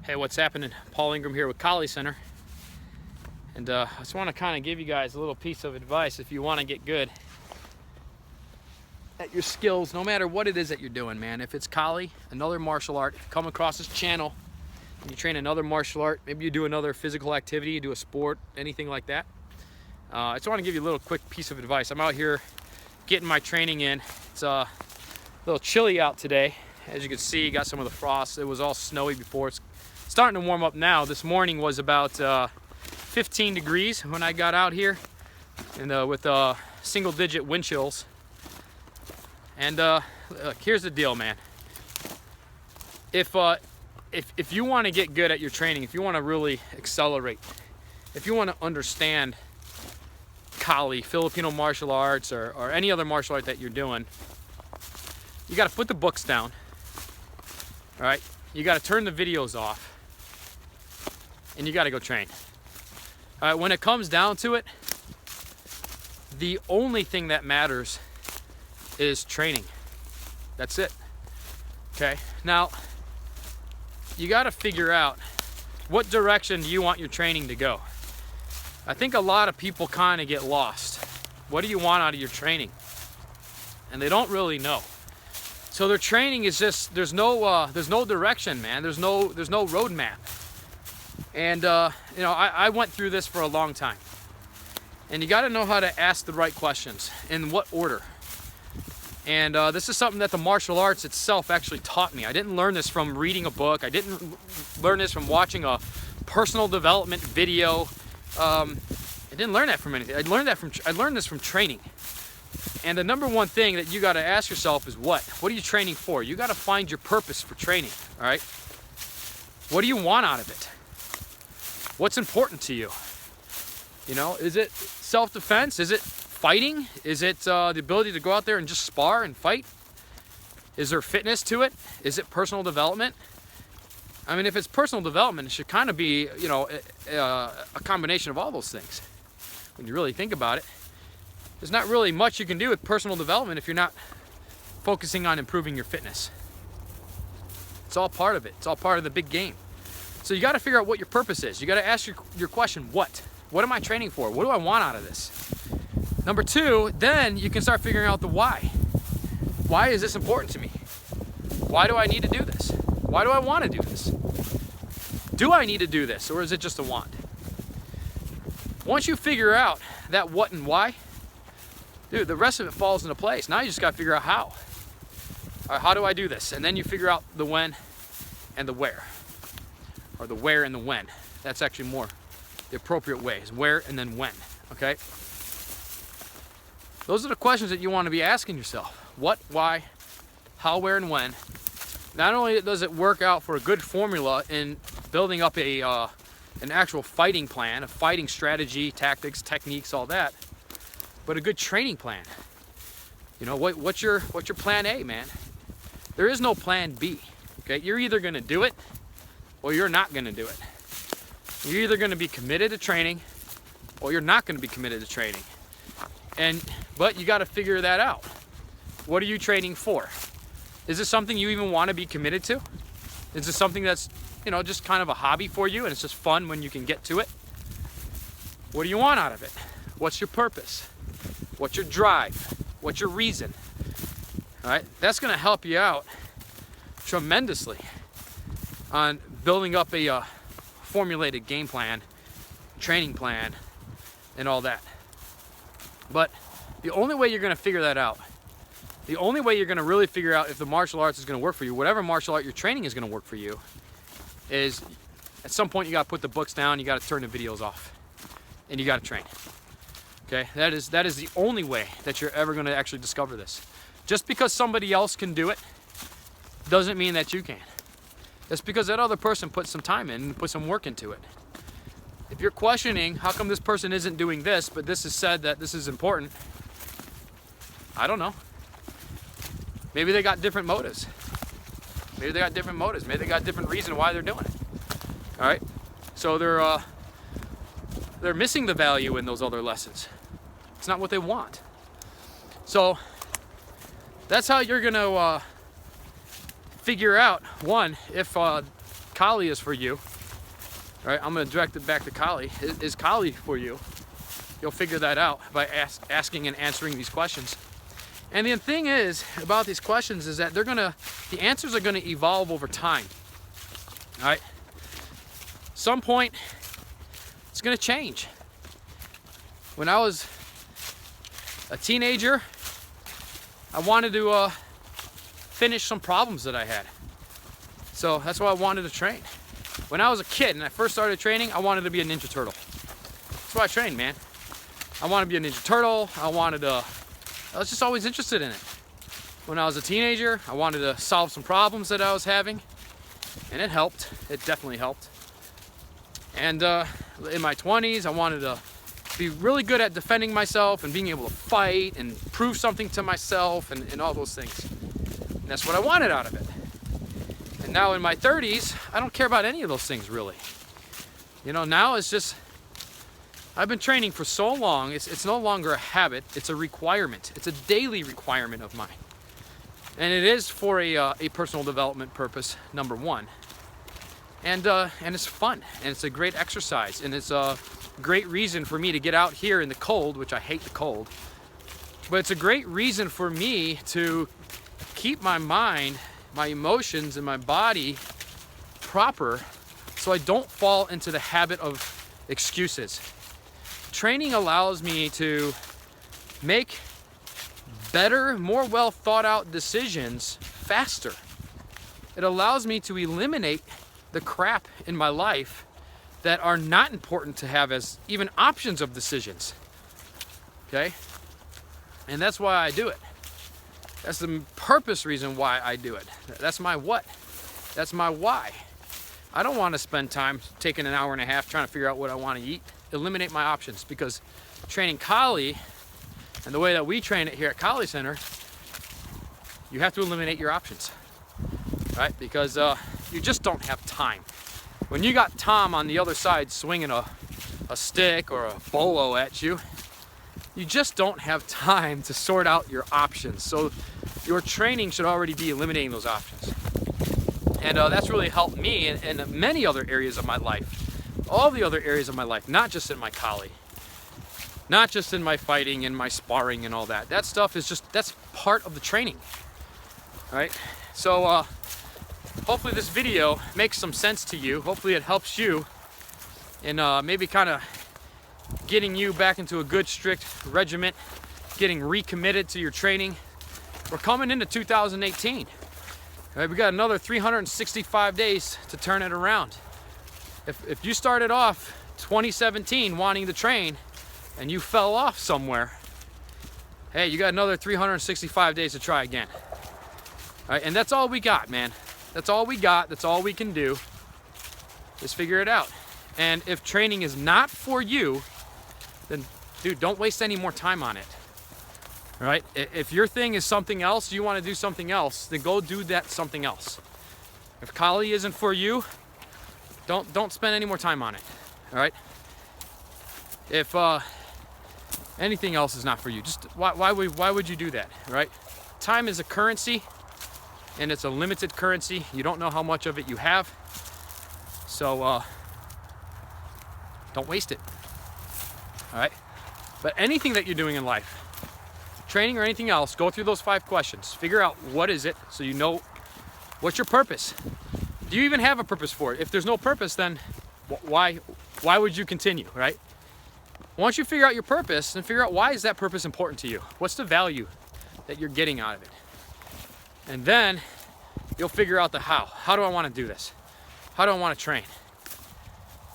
Hey, what's happening? Paul Ingram here with Kali Center. And I just want to kind of give you guys a little piece of advice if you want to get good at your skills, no matter what it is that you're doing, man. If it's Kali, another martial art, if you come across this channel and you train another martial art, maybe you do another physical activity, you do a sport, anything like that. I just want to give you a little quick piece of advice. I'm out here getting my training in. It's a little chilly out today. As you can see, got some of the frost. It was all snowy before. It's starting to warm up now. This morning was about 15 degrees when I got out here, and with single-digit wind chills. And look, here's the deal, man. If you want to get good at your training, if you want to really accelerate, if you want to understand Kali, Filipino martial arts, or any other martial art that you're doing, you got to put the books down. All right, you got to turn the videos off, and you got to go train. All right, when it comes down to it, the only thing that matters is training. That's it. Okay, now you got to figure out what direction do you want your training to go. I think a lot of people kind of get lost. What do you want out of your training? And they don't really know. So their training is just, there's no direction, man. There's no roadmap. And you know, I went through this for a long time. And you got to know how to ask the right questions, in what order. And this is something that the martial arts itself actually taught me. I didn't learn this from reading a book. I didn't learn this from watching a personal development video. I didn't learn that from anything. I learned this from training. And the number one thing that you got to ask yourself is what? What are you training for? You got to find your purpose for training, all right? What do you want out of it? What's important to you? You know, is it self-defense? Is it fighting? Is it the ability to go out there and just spar and fight? Is there fitness to it? Is it personal development? I mean, if it's personal development, it should kind of be, you know, a combination of all those things. When you really think about it, there's not really much you can do with personal development if you're not focusing on improving your fitness. It's all part of it. It's all part of the big game. So you got to figure out what your purpose is. You got to ask your question, what? What am I training for? What do I want out of this? Number two, then you can start figuring out the why. Why is this important to me? Why do I need to do this? Why do I want to do this? Do I need to do this, or is it just a want? Once you figure out that what and why, dude, the rest of it falls into place. Now you just got to figure out how. All right, how do I do this? And then you figure out the when and the where. Or the where and the when. That's actually more the appropriate way, is where and then when, okay? Those are the questions that you want to be asking yourself. What, why, how, where, and when. Not only does it work out for a good formula in building up an actual fighting plan, a fighting strategy, tactics, techniques, all that, but a good training plan. You know, what's your plan A, man? There is no plan B, okay? You're either gonna do it or you're not gonna do it. You're either gonna be committed to training or you're not gonna be committed to training. But you gotta figure that out. What are you training for? Is this something you even wanna be committed to? Is this something that's, you know, just kind of a hobby for you and it's just fun when you can get to it? What do you want out of it? What's your purpose? What's your drive? What's your reason? All right, that's gonna help you out tremendously on building up a formulated game plan, training plan, and all that. But the only way you're gonna figure that out, the only way you're gonna really figure out if the martial arts is gonna work for you, whatever martial art you're training is gonna work for you, is at some point you gotta put the books down, you gotta turn the videos off, and you gotta train. Okay, that is the only way that you're ever gonna actually discover this. Just because somebody else can do it doesn't mean that you can. It's because that other person put some time in and put some work into it. If you're questioning, how come this person isn't doing this, but this is said that this is important? I don't know. Maybe they got different motives. Maybe they got different motives. Maybe they got different reason why they're doing it. All right? So they're missing the value in those other lessons. It's not what they want. So that's how you're gonna figure out, one, if Kali is for you, all right, I'm going to direct it back to Kali. Is Kali for you? You'll figure that out by asking and answering these questions. And the thing is about these questions is that the answers are gonna evolve over time. All right. Some point, it's gonna change. When I was a teenager, I wanted to finish some problems that I had. So that's why I wanted to train. When I was a kid and I first started training, I wanted to be a Ninja Turtle. That's why I trained, man. I wanted to be a Ninja Turtle. I was just always interested in it. When I was a teenager, I wanted to solve some problems that I was having, and it helped. It definitely helped. And in my 20s, I wanted to be really good at defending myself and being able to fight and prove something to myself and all those things. And that's what I wanted out of it. And now in my 30s, I don't care about any of those things really. You know, now it's just, I've been training for so long, it's no longer a habit, it's a requirement. It's a daily requirement of mine. And it is for a personal development purpose, number one. And it's fun, and it's a great exercise, and it's a great reason for me to get out here in the cold, which I hate the cold. But it's a great reason for me to keep my mind, my emotions, and my body proper so I don't fall into the habit of excuses. Training allows me to make better, more well thought out decisions faster. It allows me to eliminate the crap in my life that are not important to have as even options of decisions. Okay? And that's why I do it. That's the purpose reason why I do it. That's my what. That's my why. I don't want to spend time taking an hour and a half trying to figure out what I want to eat. Eliminate my options, because training Kali and the way that we train it here at Kali Center, you have to eliminate your options, right? Because you just don't have time. When you got Tom on the other side swinging a stick or a bolo at you, you just don't have time to sort out your options. So your training should already be eliminating those options. And that's really helped me in many other areas of my life. All the other areas of my life, not just in my Kali, not just in my fighting and my sparring and all that. That stuff is that's part of the training, right? So hopefully this video makes some sense to you. Hopefully it helps you in maybe kind of getting you back into a good strict regiment, getting recommitted to your training. We're coming into 2018. Right, we got another 365 days to turn it around. If you started off 2017 wanting to train and you fell off somewhere, hey, you got another 365 days to try again. All right, and that's all we got, man. That's all we got. That's all we can do. Just figure it out. And if training is not for you, then, dude, don't waste any more time on it. All right? If your thing is something else, you want to do something else, then go do that something else. If Kali isn't for you, don't spend any more time on it. All right? If anything else is not for you, just why would you do that, right? Time is a currency, and it's a limited currency. You don't know how much of it you have, so don't waste it. All right? But anything that you're doing in life, training or anything else, go through those 5 questions. Figure out what is it, so you know what's your purpose. Do you even have a purpose for it? If there's no purpose, then why would you continue, right? Once you figure out your purpose, then figure out why is that purpose important to you? What's the value that you're getting out of it? And then you'll figure out the how. How do I want to do this? How do I want to train?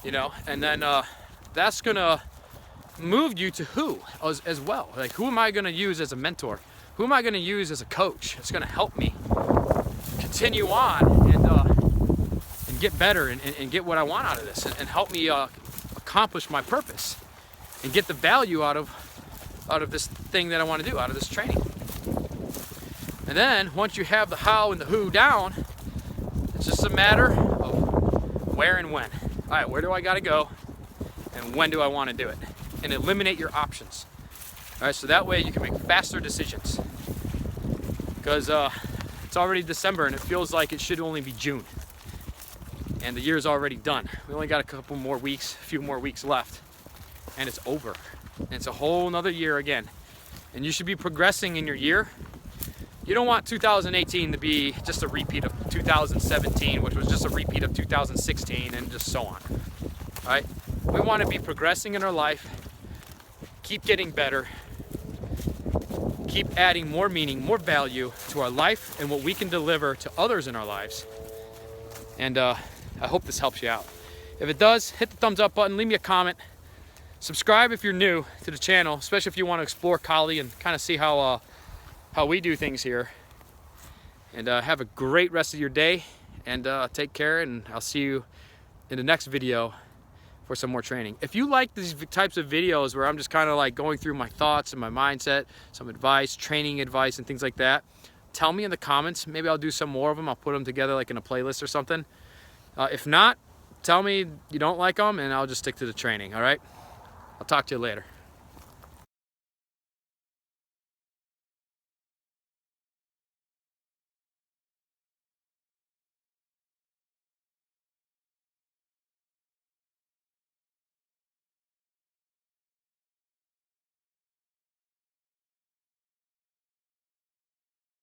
You know, and then that's gonna move you to who as well. Like, who am I gonna use as a mentor? Who am I gonna use as a coach? It's gonna help me continue on and get better and get what I want out of this and help me accomplish my purpose and get the value out of this thing that I want to do, out of this training. And then once you have the how and the who down, it's just a matter of where and when. All right, where do I got to go and when do I want to do it? And eliminate your options. All right, so that way you can make faster decisions. Because it's already December and it feels like it should only be June. And the year's already done. We only got a couple more weeks, a few more weeks left, and it's over. And it's a whole nother year again. And you should be progressing in your year. You don't want 2018 to be just a repeat of 2017, which was just a repeat of 2016, and just so on. All right? We want to be progressing in our life, keep getting better, keep adding more meaning, more value to our life and what we can deliver to others in our lives. And I hope this helps you out. If it does, hit the thumbs up button, leave me a comment. Subscribe if you're new to the channel, especially if you want to explore Kali and kind of see how we do things here. And have a great rest of your day, and take care, and I'll see you in the next video for some more training. If you like these types of videos where I'm just kind of like going through my thoughts and my mindset, some advice, training advice and things like that, tell me in the comments. Maybe I'll do some more of them. I'll put them together like in a playlist or something. If not, tell me you don't like them and I'll just stick to the training, all right? I'll talk to you later.